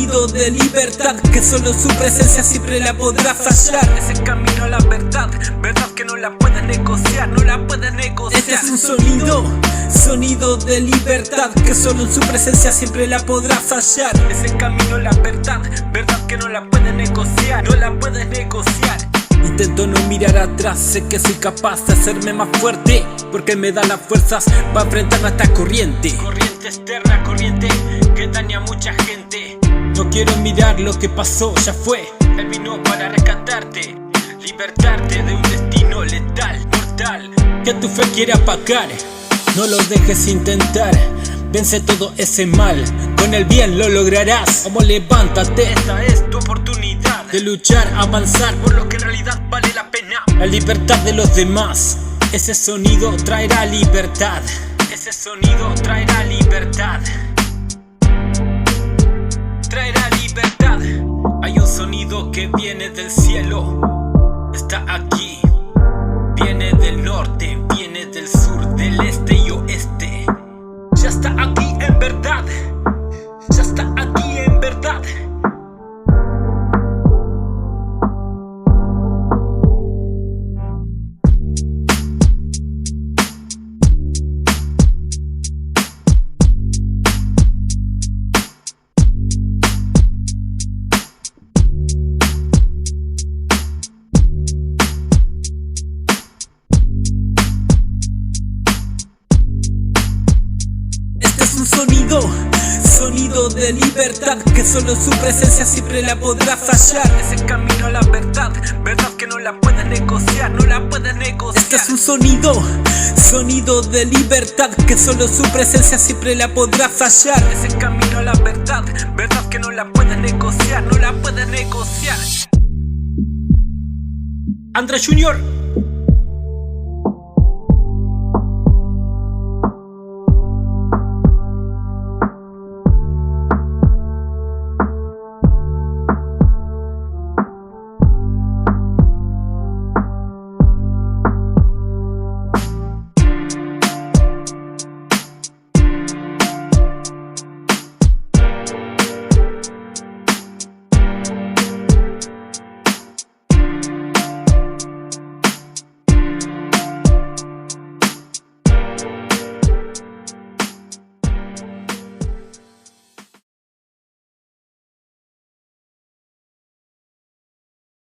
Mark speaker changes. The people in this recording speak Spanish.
Speaker 1: sonido de libertad que solo su presencia siempre la podrás hallar.
Speaker 2: Ese camino a la verdad, verdad que no la puedes negociar, no la puedes negociar.
Speaker 1: Este es un sonido de libertad que solo en su presencia siempre la podrás hallar.
Speaker 2: Ese camino a la verdad, verdad que no la puedes negociar, no la puedes negociar.
Speaker 1: Intento no mirar atrás, sé que soy capaz de hacerme más fuerte, porque me da las fuerzas para enfrentarme a esta corriente.
Speaker 2: Corriente externa, corriente que daña a mucha gente.
Speaker 1: No quiero mirar lo que pasó, ya fue.
Speaker 2: Él vino para rescatarte, libertarte de un destino letal, mortal,
Speaker 1: que tu fe quiere apagar. No lo dejes intentar, vence todo ese mal, con el bien lo lograrás. Como levántate,
Speaker 2: esta es tu oportunidad
Speaker 1: de luchar, avanzar
Speaker 2: por lo que en realidad vale la pena.
Speaker 1: La libertad de los demás, ese sonido traerá libertad.
Speaker 2: Ese sonido traerá libertad. Traerá libertad.
Speaker 1: Hay un sonido que viene del cielo, está aquí. Viene del norte, viene del sur, del este y oeste.
Speaker 2: Ya está aquí en verdad. Ya está aquí en verdad.
Speaker 1: Sonido de libertad que solo su presencia siempre la podrás hallar.
Speaker 2: Ese camino a la verdad, verdad que no la puedes negociar, no la puedes negociar.
Speaker 1: Este es un sonido de libertad que solo su presencia siempre la podrás hallar.
Speaker 2: Ese camino a la verdad, verdad que no la puedes negociar, no la puedes negociar.
Speaker 1: Andrés Junior.